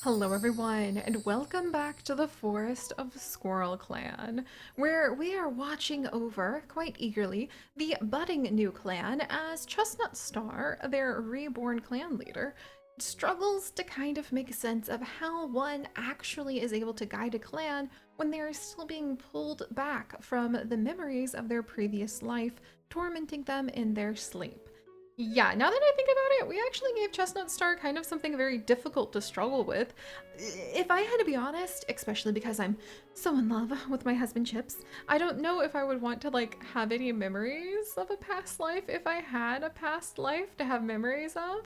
Hello everyone, and welcome back to the Forest of Squirrel Clan, where we are watching over, quite eagerly, the budding new clan as Chestnut Star, their reborn clan leader, struggles to kind of make sense of how one actually is able to guide a clan when they are still being pulled back from the memories of their previous life, tormenting them in their sleep. Yeah, now that I think about it, we actually gave Chestnut Star kind of something very difficult to struggle with. If I had to be honest, especially because I'm so in love with my husband Chips, I don't know if I would want to like have any memories of a past life if I had a past life to have memories of.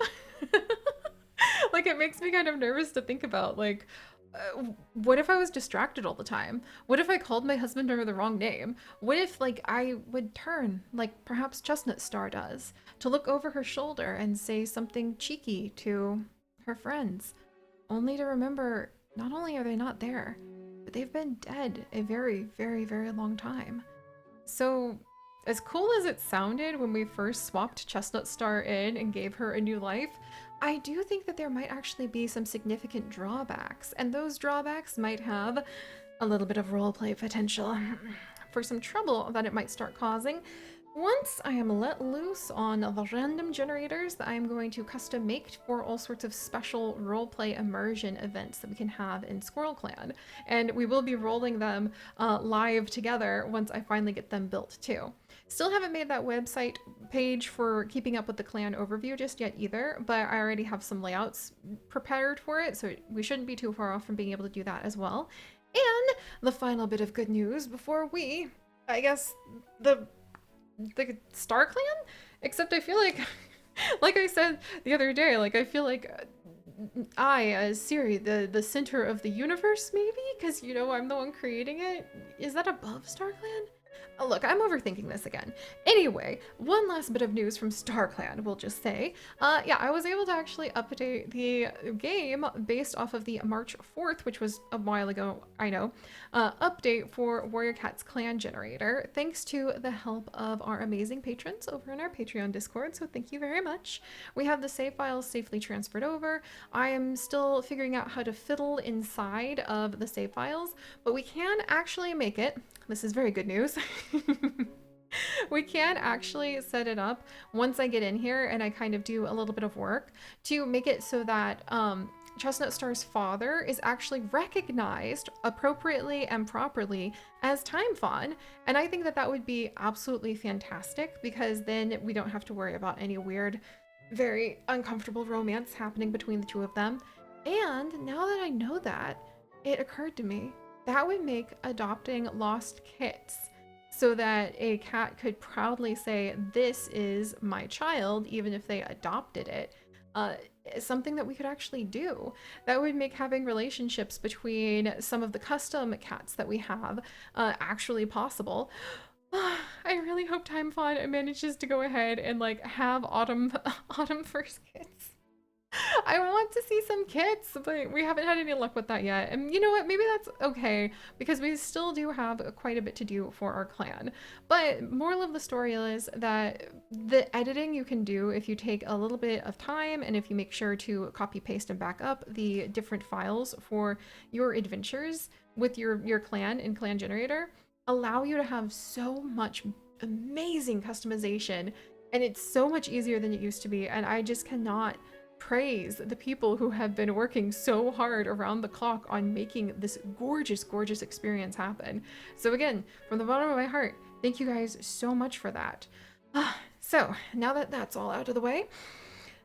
Like it makes me kind of nervous to think about what if I was distracted all the time? What if I called my husband under the wrong name? What if like I would turn, like perhaps Chestnut Star does, to look over her shoulder and say something cheeky to her friends, only to remember not only are they not there, but they've been dead a very, very, very long time. So, as cool as it sounded when we first swapped Chestnut Star in and gave her a new life, I do think that there might actually be some significant drawbacks, and those drawbacks might have a little bit of roleplay potential for some trouble that it might start causing. Once I am let loose on the random generators that I am going to custom make for all sorts of special roleplay immersion events that we can have in Squirrel Clan, and we will be rolling them live together once I finally get them built too. Still haven't made that website page for keeping up with the clan overview just yet either, but I already have some layouts prepared for it, so we shouldn't be too far off from being able to do that as well. And the final bit of good news before we, I guess, the Star Clan? Except I feel like, like I said the other day, like I feel like I, as Seri, the center of the universe, maybe? Because, you know, I'm the one creating it. Is that above Star Clan? Oh, look, I'm overthinking this again. Anyway, one last bit of news from StarClan, we'll just say. Yeah, I was able to actually update the game based off of the March 4th, which was a while ago, I know, update for Warrior Cat's clan generator, thanks to the help of our amazing patrons over in our Patreon Discord, so thank you very much. We have the save files safely transferred over. I am still figuring out how to fiddle inside of the save files, but we can actually make it. This is very good news. We can actually set it up once I get in here and I kind of do a little bit of work to make it so that Chestnut Star's father is actually recognized appropriately and properly as Time Fawn. And I think that that would be absolutely fantastic because then we don't have to worry about any weird, very uncomfortable romance happening between the two of them. And now that I know that, it occurred to me that would make adopting lost kits so that a cat could proudly say, "This is my child," even if they adopted it, something that we could actually do. That would make having relationships between some of the custom cats that we have actually possible. I really hope Time Fawn manages to go ahead and like have autumn first kits. I want to see some kits, but we haven't had any luck with that yet. And you know what? Maybe that's okay because we still do have quite a bit to do for our clan. But moral of the story is that the editing you can do if you take a little bit of time and if you make sure to copy paste and back up the different files for your adventures with your clan in Clan Generator allow you to have so much amazing customization, and it's so much easier than it used to be, and I just cannot praise the people who have been working so hard around the clock on making this gorgeous, gorgeous experience happen. So again, from the bottom of my heart, thank you guys so much for that. So now that that's all out of the way,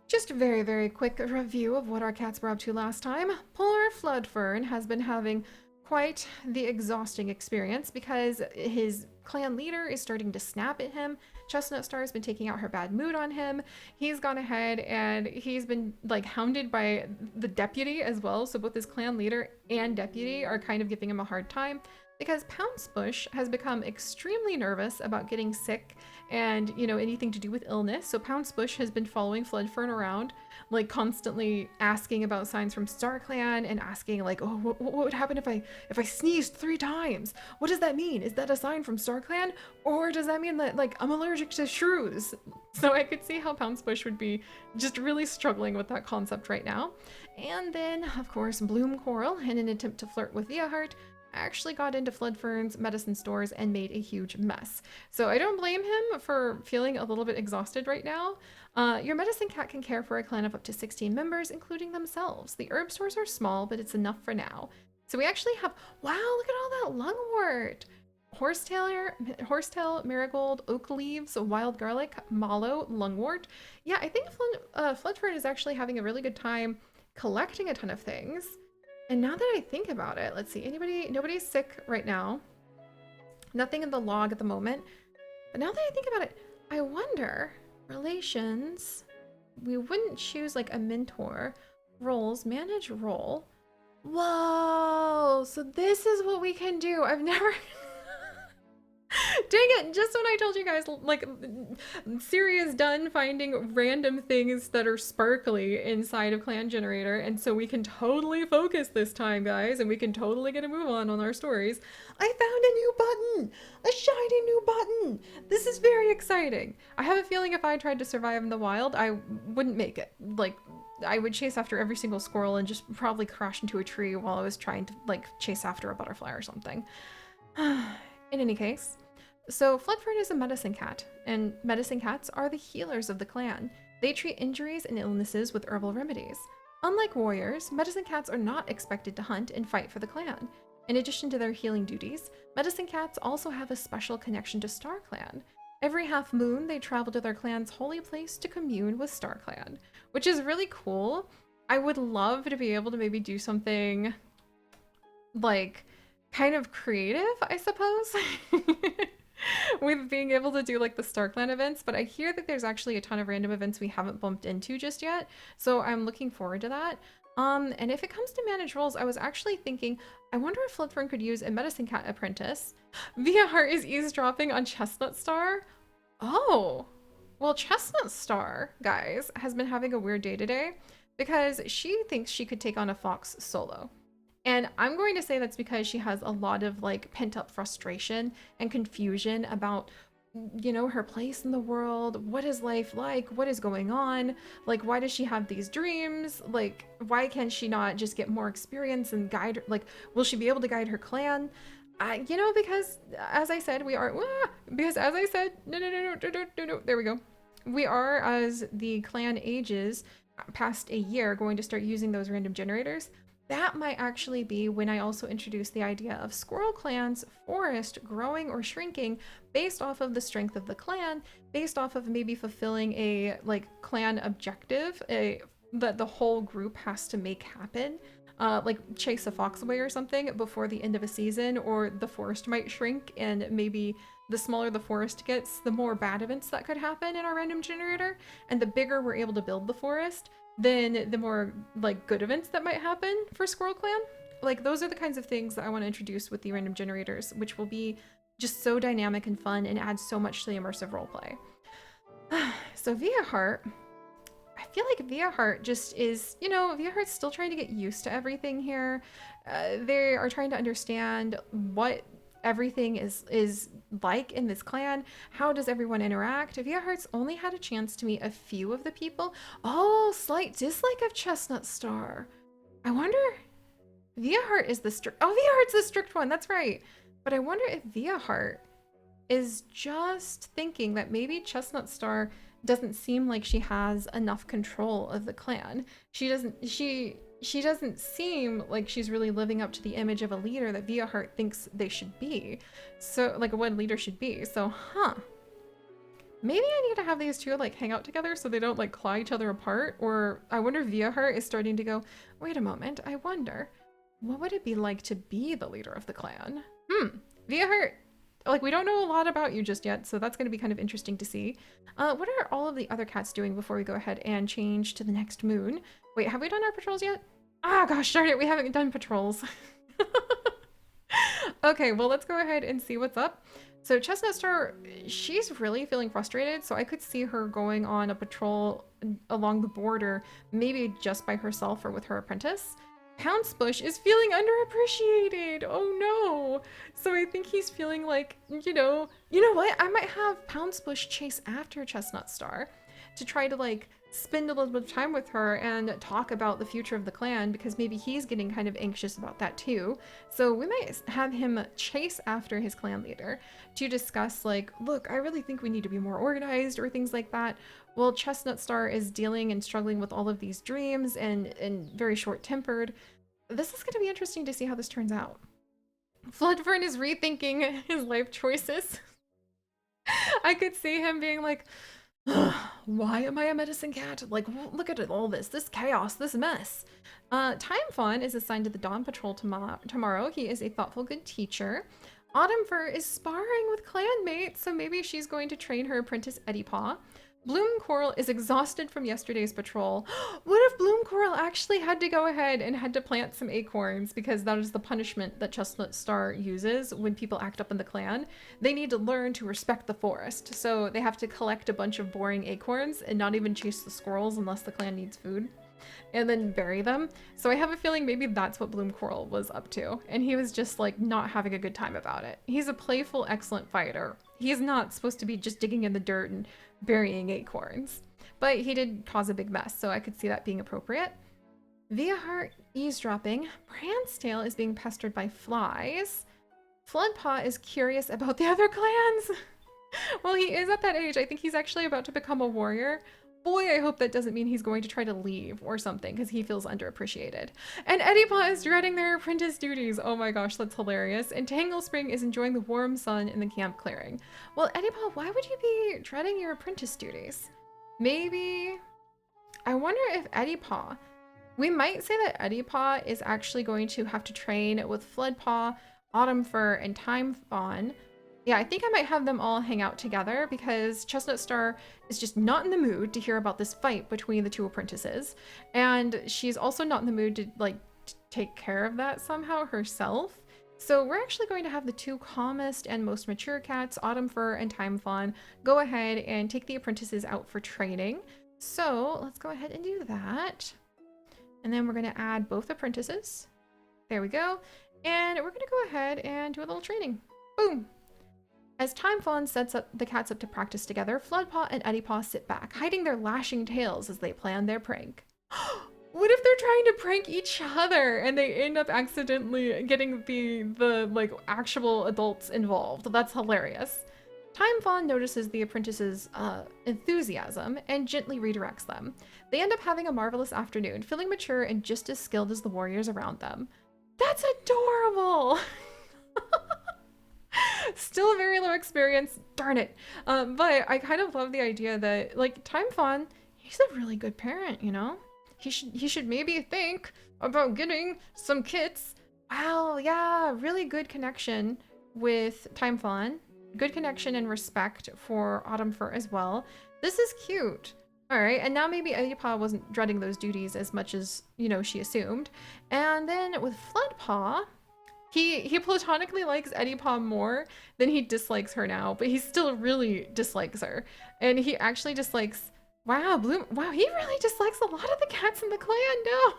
just a very, very quick review of what our cats were up to last time. Polar Floodfern has been having quite the exhausting experience because his clan leader is starting to snap at him. Chestnut Star has been taking out her bad mood on him. He's gone ahead and he's been like hounded by the deputy as well. So both his clan leader and deputy are kind of giving him a hard time. because Pouncebush has become extremely nervous about getting sick and, anything to do with illness. So Pouncebush has been following Floodfern around, like constantly asking about signs from StarClan and asking like, oh, what would happen if I sneezed 3 times? What does that mean? Is that a sign from StarClan? Or does that mean that like I'm allergic to shrews? So I could see how Pouncebush would be just really struggling with that concept right now. And then, of course, Bloom Coral, in an attempt to flirt with Viaheart, actually got into Floodfern's medicine stores and made a huge mess. So I don't blame him for feeling a little bit exhausted right now. Your medicine cat can care for a clan of up to 16 members, including themselves. The herb stores are small, but it's enough for now. So we actually have, wow, look at all that lungwort. Horsetail, marigold, oak leaves, wild garlic, mallow, lungwort. Yeah, I think Floodfern is actually having a really good time collecting a ton of things. And now that I think about it, let's see, nobody's sick right now. Nothing in the log at the moment. But now that I think about it, I wonder, relations, we wouldn't choose like a mentor. Roles, manage role. Whoa, so this is what we can do. I've never... Dang it, just when I told you guys, like, Seri is done finding random things that are sparkly inside of Clan Generator, and so we can totally focus this time, guys, and we can totally get a move on our stories. I found a new button! A shiny new button! This is very exciting. I have a feeling if I tried to survive in the wild, I wouldn't make it. Like, I would chase after every single squirrel and just probably crash into a tree while I was trying to, like, chase after a butterfly or something. In any case, so Floodfern is a medicine cat, and medicine cats are the healers of the clan. They treat injuries and illnesses with herbal remedies. Unlike warriors, medicine cats are not expected to hunt and fight for the clan. In addition to their healing duties, medicine cats also have a special connection to StarClan. Every half moon, they travel to their clan's holy place to commune with StarClan, which is really cool. I would love to be able to maybe do something like kind of creative, I suppose. With being able to do like the StarClan events, but I hear that there's actually a ton of random events we haven't bumped into just yet, so I'm looking forward to that. And if it comes to manage roles, I was actually thinking, I wonder if Floodfern could use a medicine cat apprentice. Viaheart is eavesdropping on Chestnut Star. Oh, well, Chestnut Star, guys, has been having a weird day today because she thinks she could take on a fox solo. And I'm going to say that's because she has a lot of like pent up frustration and confusion about, her place in the world. What is life like? What is going on? Like, why does she have these dreams? Like, why can she not just get more experience and guide her? Like, will she be able to guide her clan? Because as I said, no, there we go. We are, as the clan ages past a year, going to start using those random generators. That might actually be when I also introduce the idea of Squirrel Clan's forest growing or shrinking based off of the strength of the clan, based off of maybe fulfilling a like clan objective that the whole group has to make happen. Like chase a fox away or something before the end of a season, or the forest might shrink, and maybe the smaller the forest gets, the more bad events that could happen in our random generator, and the bigger we're able to build the forest, then the more like good events that might happen for Squirrel Clan. Like those are the kinds of things that I want to introduce with the random generators, which will be just so dynamic and fun and add so much to the immersive roleplay. So Viaheart, I feel like Viaheart just is, Viaheart's still trying to get used to everything here. They are trying to understand what everything is like in this clan. How does everyone interact? Viaheart's only had a chance to meet a few of the people. Oh, slight dislike of Chestnut Star. I wonder... Viaheart is the strict... Oh, Viaheart's the strict one, that's right. But I wonder if Viaheart is just thinking that maybe Chestnut Star doesn't seem like she has enough control of the clan. She doesn't seem like she's really living up to the image of a leader that Viaheart thinks they should be. So, like, what a leader should be. So, maybe I need to have these two, like, hang out together so they don't, like, claw each other apart. Or I wonder if Viaheart is starting to go, wait a moment, I wonder, what would it be like to be the leader of the clan? Viaheart, like, we don't know a lot about you just yet, so that's going to be kind of interesting to see. What are all of the other cats doing before we go ahead and change to the next moon? Wait, have we done our patrols yet? Ah, gosh darn it, we haven't done patrols. Okay, well, let's go ahead and see what's up. So Chestnut Star, she's really feeling frustrated, so I could see her going on a patrol along the border, maybe just by herself or with her apprentice. Pouncebush is feeling underappreciated. Oh no. So I think he's feeling like, you know what? I might have Pouncebush chase after Chestnut Star to try to like spend a little bit of time with her and talk about the future of the clan because maybe he's getting kind of anxious about that too. So we might have him chase after his clan leader to discuss like, look, I really think we need to be more organized or things like that. Well, Chestnut Star is dealing and struggling with all of these dreams and very short-tempered. This is going to be interesting to see how this turns out. Floodfern is rethinking his life choices. I could see him being like, why am I a medicine cat? Like, look at all this chaos, this mess. Time Fawn is assigned to the Dawn Patrol tomorrow. He is a thoughtful, good teacher. Autumn Fur is sparring with clanmates, so maybe she's going to train her apprentice Eddie Paw. Bloom Coral is exhausted from yesterday's patrol. What if Bloom Coral actually had to go ahead and had to plant some acorns because that is the punishment that Chestnut Star uses when people act up in the clan? They need to learn to respect the forest, so they have to collect a bunch of boring acorns and not even chase the squirrels unless the clan needs food, and then bury them. So I have a feeling maybe that's what Bloom Coral was up to, and he was just like not having a good time about it. He's a playful, excellent fighter. He's not supposed to be just digging in the dirt and burying acorns, but he did cause a big mess, so I could see that being appropriate. Via heart eavesdropping, Prancetail is being pestered by flies. Floodpaw is curious about the other clans. Well, he is at that age. I think he's actually about to become a warrior. Boy, I hope that doesn't mean he's going to try to leave or something because he feels underappreciated. And Eddie Paw is dreading their apprentice duties. Oh my gosh, that's hilarious. And Tangle Spring is enjoying the warm sun in the camp clearing. Well, Eddie Paw, why would you be dreading your apprentice duties? Maybe... I wonder if Eddie Paw... We might say that Eddie Paw is actually going to have to train with Floodpaw, Autumn Fur, and Time Fawn. Yeah, I think I might have them all hang out together because Chestnut Star is just not in the mood to hear about this fight between the two apprentices. And she's also not in the mood to like take care of that somehow herself. So we're actually going to have the two calmest and most mature cats, Autumn Fur and Time Fawn, go ahead and take the apprentices out for training. So let's go ahead and do that. And then we're going to add both apprentices. There we go. And we're going to go ahead and do a little training. Boom. As Time Fawn sets up the cats up to practice together, Floodpaw and Eddie Paw sit back, hiding their lashing tails as they plan their prank. What if they're trying to prank each other and they end up accidentally getting the like actual adults involved? That's hilarious. Time Fawn notices the apprentices' enthusiasm and gently redirects them. They end up having a marvelous afternoon, feeling mature and just as skilled as the warriors around them. That's adorable! Still a very low experience, darn it. But I kind of love the idea that, like, Time Fawn, he's a really good parent, you know? He should maybe think about getting some kits. Wow, yeah, really good connection with Time Fawn. Good connection and respect for Autumn Fur as well. This is cute. All right, and now maybe Eddie Paw wasn't dreading those duties as much as, you know, she assumed. And then with Floodpaw, he platonically likes Eddie Paw more than he dislikes her now, but he still really dislikes her. And he actually dislikes, wow, Bloom, wow, he really dislikes a lot of the cats in the clan, no.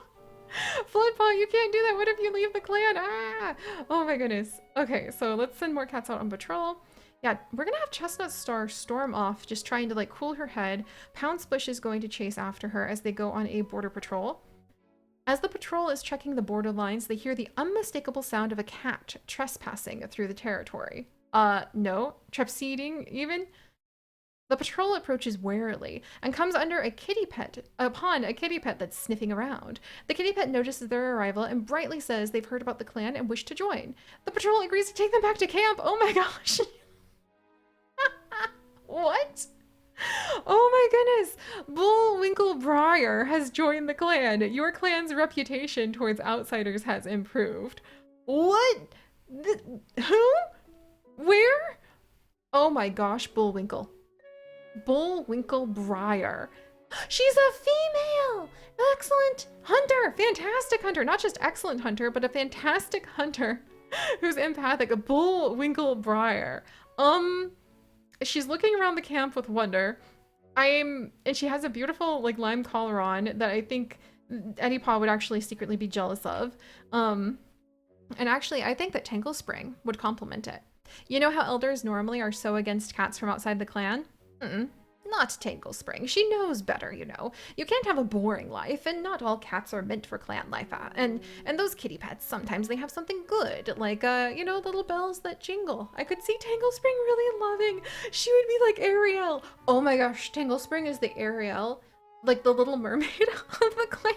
Floodpaw, you can't do that, what if you leave the clan? Ah, oh my goodness. Okay, so let's send more cats out on patrol. Yeah, we're gonna have Chestnut Star storm off, just trying to like cool her head. Pouncebush is going to chase after her as they go on a border patrol. As the patrol is checking the border lines, they hear the unmistakable sound of a cat trespassing through the territory. No, trepseeding even. The patrol approaches warily and comes upon a kitty pet that's sniffing around. The kitty pet notices their arrival and brightly says they've heard about the clan and wish to join. The patrol agrees to take them back to camp. Oh my gosh. What? Oh my goodness! Bullwinkle Briar has joined the clan. Your clan's reputation towards outsiders has improved. What? Who? Where? Oh my gosh, Bullwinkle. Bullwinkle Briar. She's a female! Excellent hunter! Fantastic hunter! Not just excellent hunter, but a fantastic hunter. Who's empathic? Bullwinkle Briar. Um, she's looking around the camp with wonder. And she has a beautiful like lime collar on that I think Eddie Paw would actually secretly be jealous of. Um, and actually, I think that Tangle Spring would complement it. You know how elders normally are so against cats from outside the clan? Mm-mm. Not Tangle Spring. She knows better, you know. You can't have a boring life, and not all cats are meant for clan life. And those kitty pets, sometimes they have something good, like you know, little bells that jingle. I could see Tangle Spring really loving. She would be like Ariel. Oh my gosh, Tangle Spring is the Ariel, like the little mermaid of the clan.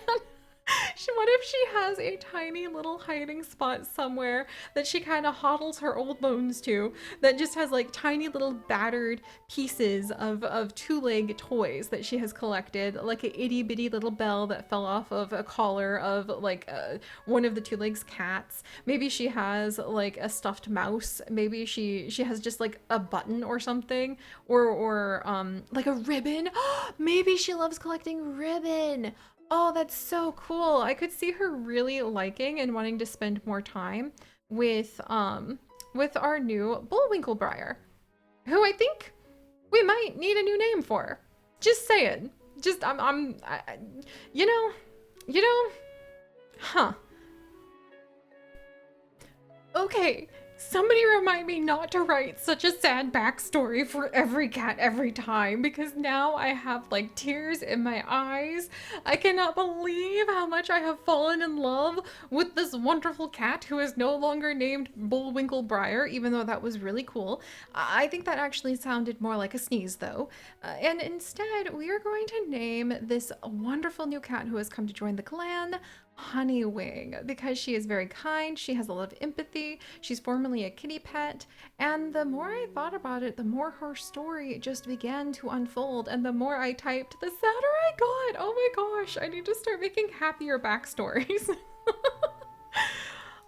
What if she has a tiny little hiding spot somewhere that she kind of hodls her old bones to, that just has like tiny little battered pieces of two-leg toys that she has collected, like a itty bitty little bell that fell off of a collar of like one of the two legs cats. Maybe she has like a stuffed mouse. Maybe she has just like a button or something, or like a ribbon. Maybe she loves collecting ribbon. Oh, that's so cool. I could see her really liking and wanting to spend more time with our new Bullwinkle Briar, who I think we might need a new name for. Just saying. Just you know, you know, huh. Okay, somebody remind me not to write such a sad backstory for every cat every time, because now I have like tears in my eyes. I cannot believe how much I have fallen in love with this wonderful cat who is no longer named Bullwinkle Briar, even though that was really cool. I think that actually sounded more like a sneeze though. And instead, we are going to name this wonderful new cat who has come to join the clan Honeywing, because she is very kind, she has a lot of empathy, she's formerly a kitty pet, and the more I thought about it, the more her story just began to unfold, and the more I typed, the sadder I got. Oh my gosh, I need to start making happier backstories.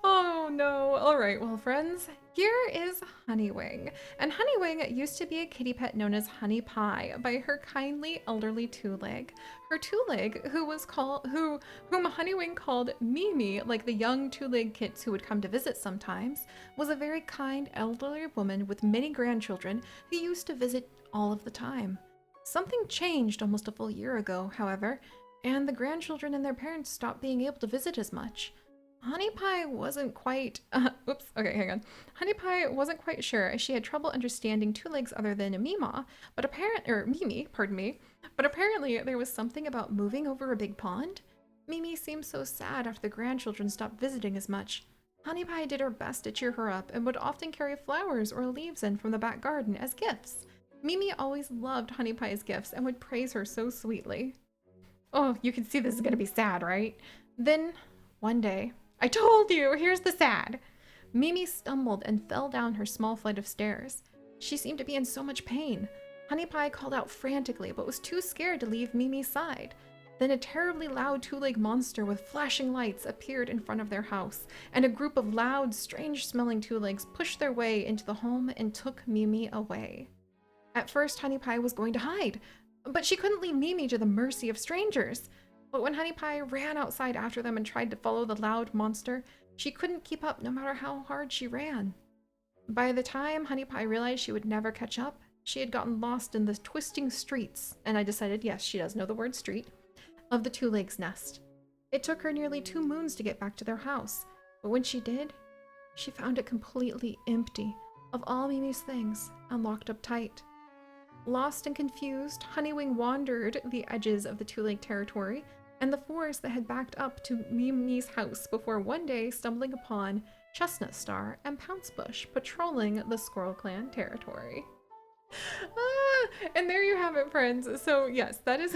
Oh no. Alright, well friends, here is Honeywing. And Honeywing used to be a kitty pet known as Honey Pie by her kindly elderly two-leg. Her two-leg, whom Honeywing called Mimi, like the young two-leg kits who would come to visit sometimes, was a very kind elderly woman with many grandchildren who used to visit all of the time. Something changed almost a full year ago, however, and the grandchildren and their parents stopped being able to visit as much. Honey Pie wasn't quite, oops, okay, hang on. Honey Pie wasn't quite sure, as she had trouble understanding two legs other than a Mima, Mimi, pardon me, but apparently there was something about moving over a big pond. Mimi seemed so sad after the grandchildren stopped visiting as much. Honey Pie did her best to cheer her up and would often carry flowers or leaves in from the back garden as gifts. Mimi always loved Honey Pie's gifts and would praise her so sweetly. Oh, you can see this is gonna be sad, right? Then, one day, I told you, here's the sad. Mimi stumbled and fell down her small flight of stairs. She seemed to be in so much pain. Honey Pie called out frantically, but was too scared to leave Mimi's side. Then a terribly loud two-legged monster with flashing lights appeared in front of their house, and a group of loud, strange-smelling two-legs pushed their way into the home and took Mimi away. At first, Honey Pie was going to hide, but she couldn't leave Mimi to the mercy of strangers. But when Honey Pie ran outside after them and tried to follow the loud monster, she couldn't keep up no matter how hard she ran. By the time Honey Pie realized she would never catch up, she had gotten lost in the twisting streets, and I decided, yes, she does know the word street, of the Two Legs Nest. It took her nearly 2 moons to get back to their house, but when she did, she found it completely empty of all Mimi's things and locked up tight. Lost and confused, Honeywing wandered the edges of the two-leg territory and the forest that had backed up to Mimi's house before one day stumbling upon Chestnut Star and Pouncebush patrolling the Squirrel Clan territory. And there you have it, friends. So yes, that is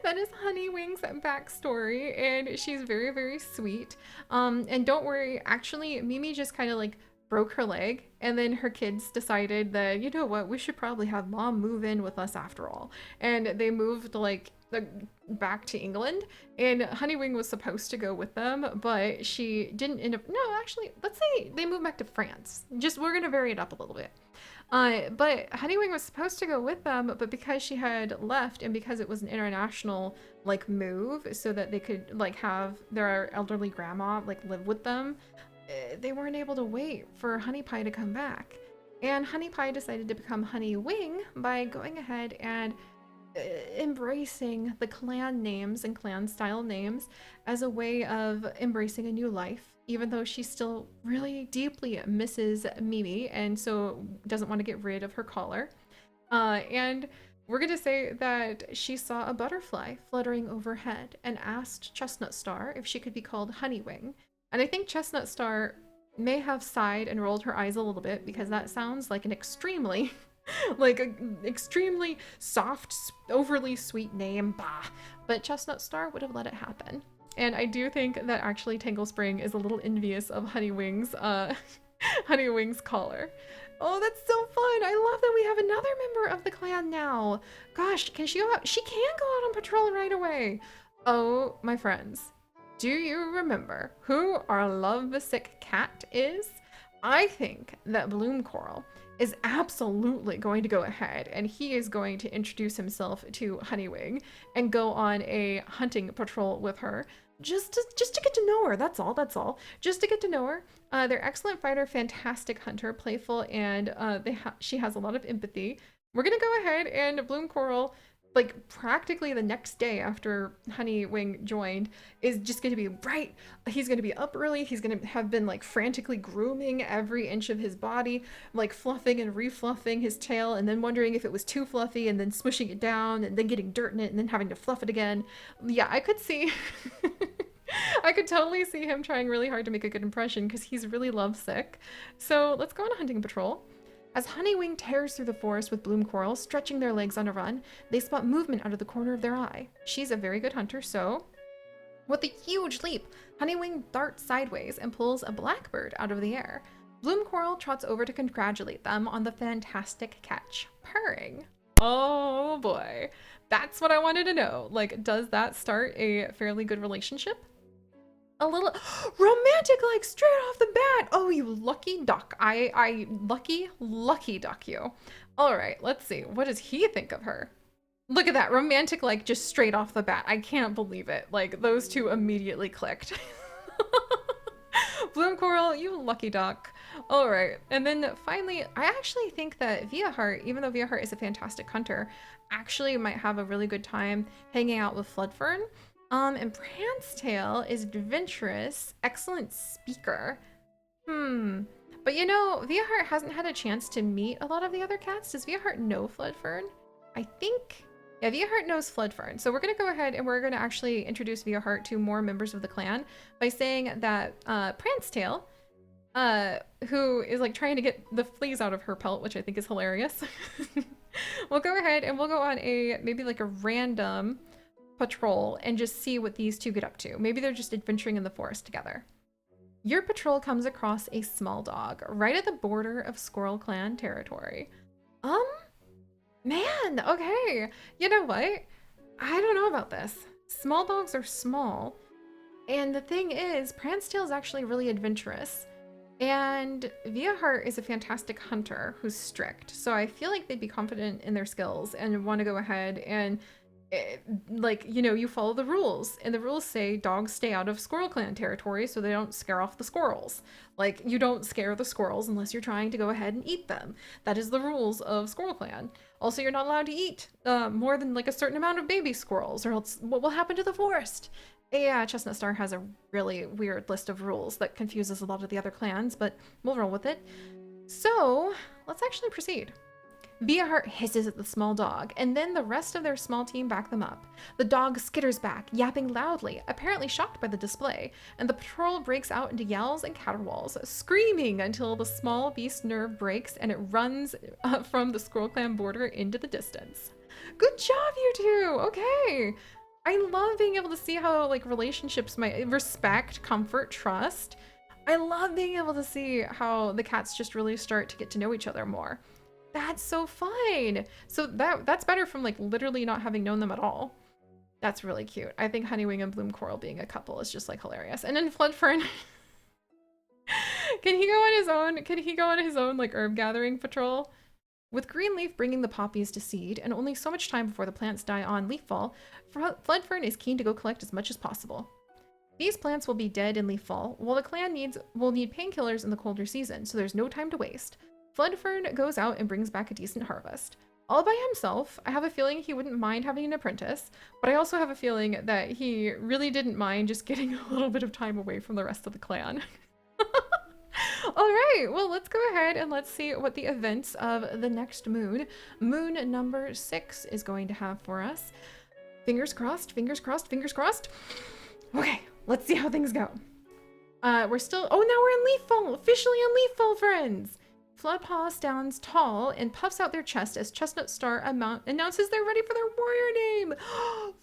that is Honeywing's backstory, and she's very, very sweet. And don't worry, actually, Mimi just kind of like broke her leg, and then her kids decided that, you know what, we should probably have mom move in with us after all. And they moved like back to England, and Honeywing was supposed to go with them, but she didn't end up. No, actually, let's say they moved back to France. Just, we're gonna vary it up a little bit. But Honeywing was supposed to go with them, but because she had left and because it was an international like move so that they could like have their elderly grandma like live with them, they weren't able to wait for Honey Pie to come back. And Honey Pie decided to become Honey Wing by going ahead and embracing the clan names and clan style names as a way of embracing a new life, even though she still really deeply misses Mimi and so doesn't want to get rid of her collar. And we're going to say that she saw a butterfly fluttering overhead and asked Chestnut Star if she could be called Honeywing. And I think Chestnut Star may have sighed and rolled her eyes a little bit because that sounds like an extremely like an extremely soft, overly sweet name. Bah. But Chestnut Star would have let it happen. And I do think that actually Tangle Spring is a little envious of Honeywing's Honeywing's collar. Oh, that's so fun. I love that we have another member of the clan now. Gosh, can she go out? She can go out on patrol right away. Oh, my friends. Do you remember who our lovesick cat is? I think that Bloom Coral is absolutely going to go ahead and he is going to introduce himself to Honeywing and go on a hunting patrol with her. Just to get to know her. That's all. Just to get to know her. They're excellent fighter, fantastic hunter, playful, and she has a lot of empathy. We're gonna go ahead and Bloom Coral, like practically the next day after Honeywing joined, is just gonna be right. He's gonna be up early. He's gonna have been like frantically grooming every inch of his body, like fluffing and refluffing his tail, and then wondering if it was too fluffy, and then smushing it down, and then getting dirt in it, and then having to fluff it again. Yeah, I could see. I could totally see him trying really hard to make a good impression because he's really lovesick. So let's go on a hunting patrol. As Honeywing tears through the forest with Bloom Coral stretching their legs on a run, they spot movement out of the corner of their eye. She's a very good hunter, so with a huge leap, Honeywing darts sideways and pulls a blackbird out of the air. Bloom Coral trots over to congratulate them on the fantastic catch, purring. Oh boy, that's what I wanted to know. Like, does that start a fairly good relationship? A little romantic, like straight off the bat. Oh, you lucky duck. I lucky duck you. All right, let's see. What does he think of her? Look at that, romantic, like just straight off the bat. I can't believe it. Like those two immediately clicked. Bloom Coral, you lucky duck. All right, and then finally, I actually think that Viaheart, even though Viaheart is a fantastic hunter, actually might have a really good time hanging out with Floodfern. And Prancetail is adventurous, excellent speaker. But you know, Viaheart hasn't had a chance to meet a lot of the other cats. Does Viaheart know Floodfern? I think, yeah, Viaheart knows Floodfern. So we're gonna go ahead and we're gonna actually introduce Viaheart to more members of the clan by saying that Prancetail, who is like trying to get the fleas out of her pelt, which I think is hilarious. We'll go ahead and we'll go on maybe like a random patrol and just see what these two get up to. Maybe they're just adventuring in the forest together. Your patrol comes across a small dog right at the border of Squirrel Clan territory. Man, okay. You know what? I don't know about this. Small dogs are small. And the thing is, Prancetail is actually really adventurous. And Viaheart is a fantastic hunter who's strict. So I feel like they'd be confident in their skills and want to go ahead and like, you know, you follow the rules, and the rules say dogs stay out of Squirrel Clan territory so they don't scare off the squirrels. Like, you don't scare the squirrels unless you're trying to go ahead and eat them. That is the rules of Squirrel Clan. Also, you're not allowed to eat more than like a certain amount of baby squirrels, or else what will happen to the forest? Yeah, Chestnut Star has a really weird list of rules that confuses a lot of the other clans, but we'll roll with it. So let's actually proceed. Viaheart hisses at the small dog, and then the rest of their small team back them up. The dog skitters back, yapping loudly, apparently shocked by the display, and the patrol breaks out into yells and caterwauls, screaming until the small beast's nerve breaks and it runs from the Squirrel Clan border into the distance. Good job, you two! Okay! I love being able to see how like relationships might respect, comfort, trust. I love being able to see how the cats just really start to get to know each other more. That's so fun. So that's better from like literally not having known them at all. That's really cute. I think Honeywing and Bloom Coral being a couple is just like hilarious. And then Floodfern, can he go on his own? Can he go on his own like herb gathering patrol? With Greenleaf bringing the poppies to seed and only so much time before the plants die on leaf fall, Floodfern is keen to go collect as much as possible. These plants will be dead in leaf fall, while the clan will need painkillers in the colder season, so there's no time to waste. Floodfern goes out and brings back a decent harvest. All by himself, I have a feeling he wouldn't mind having an apprentice, but I also have a feeling that he really didn't mind just getting a little bit of time away from the rest of the clan. All right, well, let's go ahead and let's see what the events of the next moon, moon number 6, is going to have for us. Fingers crossed, fingers crossed, fingers crossed. Okay, let's see how things go. We're still, oh, now we're in leaf fall, officially in leaf fall, friends. Floodpaw stands tall and puffs out their chest as Chestnut Star announces they're ready for their warrior name.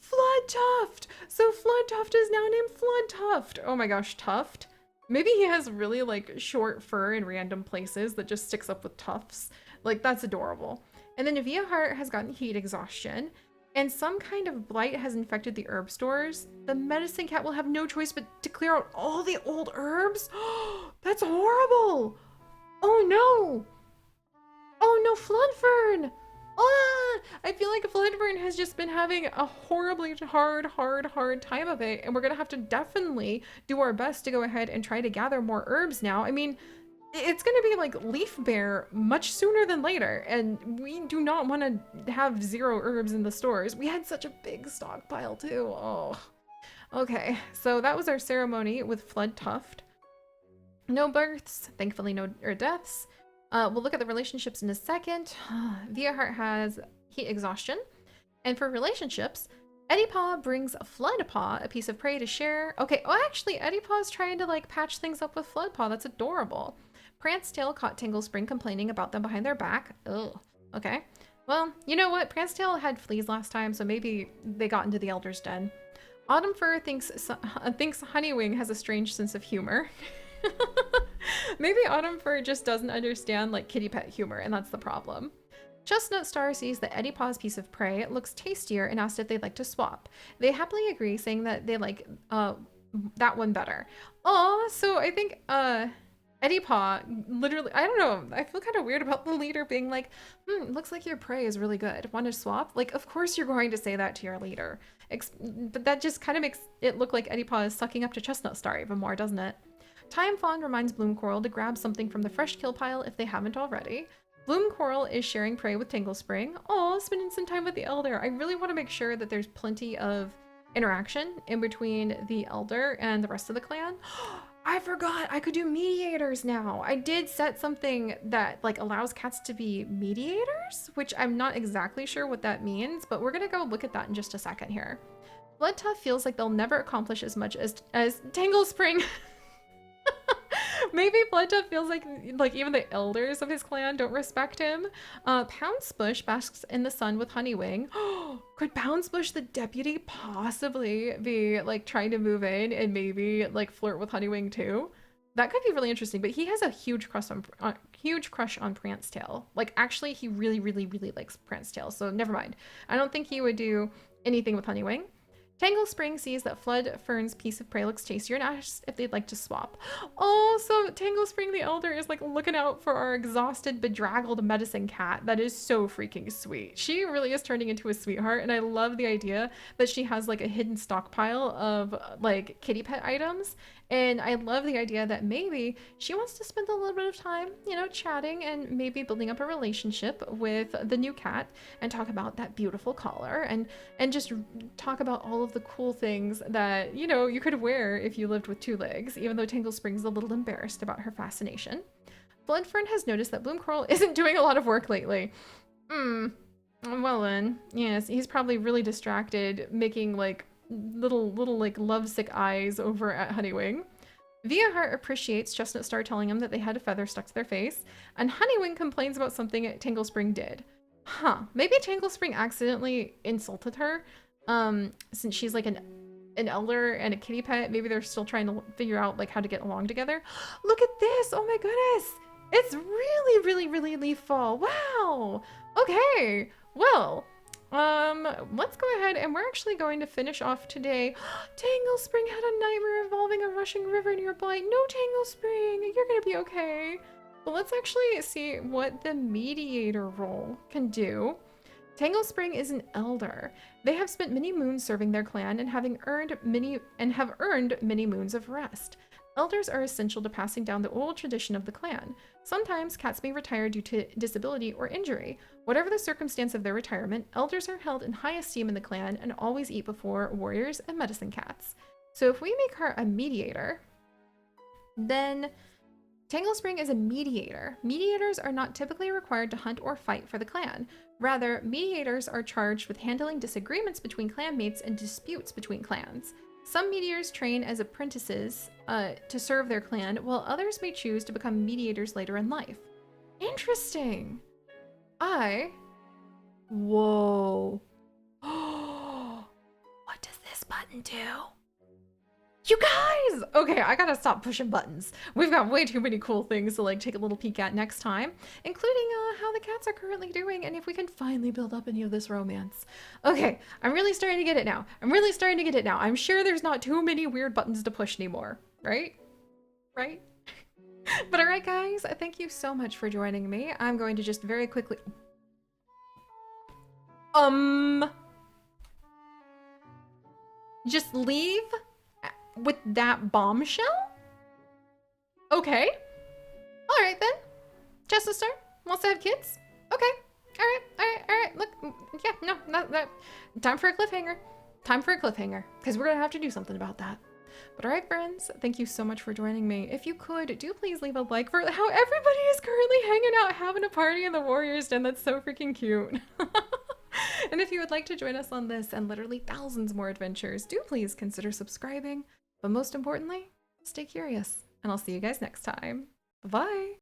Floodtuft! So Floodtuft is now named Floodtuft. Oh my gosh, Tuft. Maybe he has really like short fur in random places that just sticks up with tufts. Like, that's adorable. And then Navia Heart has gotten heat exhaustion, and some kind of blight has infected the herb stores. The medicine cat will have no choice but to clear out all the old herbs. That's horrible. Oh no! Oh no, Floodfern! Ah! I feel like Floodfern has just been having a horribly hard time of it, and we're gonna have to definitely do our best to go ahead and try to gather more herbs now. I mean, it's gonna be like Leaf Bear much sooner than later, and we do not want to have 0 herbs in the stores. We had such a big stockpile too. Oh. Okay, so that was our ceremony with Flood Tuft. No births, thankfully no deaths. We'll look at the relationships in a second. Via Heart has heat exhaustion. And for relationships, Eddie Paw brings Floodpaw a piece of prey to share. Okay, oh actually, Eddie Paw is trying to like patch things up with Floodpaw. That's adorable. Prancetail caught Tanglespring complaining about them behind their back. Ugh. Okay. Well, you know what? Prancetail had fleas last time, so maybe they got into the Elder's Den. Autumn Fur thinks Honeywing has a strange sense of humor. Maybe Autumn Fur just doesn't understand like kitty pet humor, and that's the problem. Chestnut Star sees that Eddie Paw's piece of prey looks tastier and asked if they'd like to swap. They happily agree, saying that they like that one better. Oh, so I think Eddie Paw literally, I don't know, I feel kind of weird about the leader being like, looks like your prey is really good. Want to swap? Like, of course you're going to say that to your leader. But that just kind of makes it look like Eddie Paw is sucking up to Chestnut Star even more, doesn't it? Time Fawn reminds Bloom Coral to grab something from the fresh kill pile if they haven't already. Bloom Coral is sharing prey with Tanglespring. Oh, spending some time with the Elder. I really want to make sure that there's plenty of interaction in between the Elder and the rest of the clan. I forgot I could do mediators now. I did set something that like allows cats to be mediators, which I'm not exactly sure what that means, but we're gonna go look at that in just a second here. Bloodtuff feels like they'll never accomplish as much as Tanglespring. Maybe Bloodtuff feels like even the elders of his clan don't respect him. Pouncebush basks in the sun with Honeywing. Could Pouncebush the deputy possibly be like trying to move in and maybe like flirt with Honeywing too? That could be really interesting, but he has a huge crush on Prancetail. Like, actually, he really likes Prancetail, so never mind. I don't think he would do anything with Honeywing. Tanglespring sees that Floodfern's piece of prey looks tastier and asks if they'd like to swap. Oh, so Tanglespring the Elder is like looking out for our exhausted, bedraggled medicine cat. That is so freaking sweet. She really is turning into a sweetheart, and I love the idea that she has like a hidden stockpile of like kitty pet items. And I love the idea that maybe she wants to spend a little bit of time, you know, chatting and maybe building up a relationship with the new cat and talk about that beautiful collar and just talk about all of the cool things that, you know, you could wear if you lived with 2 legs, even though Tanglespring's a little embarrassed about her fascination. Bloodfern has noticed that Bloom Coral isn't doing a lot of work lately. Well then, yes, he's probably really distracted making like little like lovesick eyes over at Honeywing. Via Heart appreciates Chestnut Star telling him that they had a feather stuck to their face, and Honeywing complains about something Tanglespring did. Maybe Tanglespring accidentally insulted her, since she's like an elder and a kitty pet. Maybe they're still trying to figure out like how to get along together. Look at this! Oh my goodness! It's really leaf fall. Wow! Okay, well, let's go ahead and we're actually going to finish off today. Tanglespring had a nightmare involving a rushing river nearby. No, Tanglespring, you're gonna be okay. But let's actually see what the mediator role can do. Tangle Spring is an elder. They have spent many moons serving their clan and have earned many moons of rest. Elders are essential to passing down the oral tradition of the clan. Sometimes cats may retire due to disability or injury. Whatever the circumstance of their retirement, elders are held in high esteem in the clan and always eat before warriors and medicine cats. So if we make her a mediator, then Tangle Spring is a mediator. Mediators are not typically required to hunt or fight for the clan. Rather, mediators are charged with handling disagreements between clanmates and disputes between clans. Some mediators train as apprentices to serve their clan, while others may choose to become mediators later in life. Interesting. Whoa. What does this button do? You guys! Okay, I gotta stop pushing buttons. We've got way too many cool things to like take a little peek at next time, including how the cats are currently doing and if we can finally build up any of this romance. Okay, I'm really starting to get it now. I'm sure there's not too many weird buttons to push anymore, right? Right? But all right, guys, thank you so much for joining me. I'm going to just very quickly... Just leave with that bombshell? Okay. All right then. Chestnut Star wants to have kids? Okay. All right. Look, yeah, no, time for a cliffhanger. Because we're gonna have to do something about that. But all right, friends, thank you so much for joining me. If you could, do please leave a like for how everybody is currently hanging out, having a party in the Warriors Den. That's so freaking cute. And if you would like to join us on this and literally thousands more adventures, do please consider subscribing. But most importantly, stay curious, and I'll see you guys next time. Bye-bye!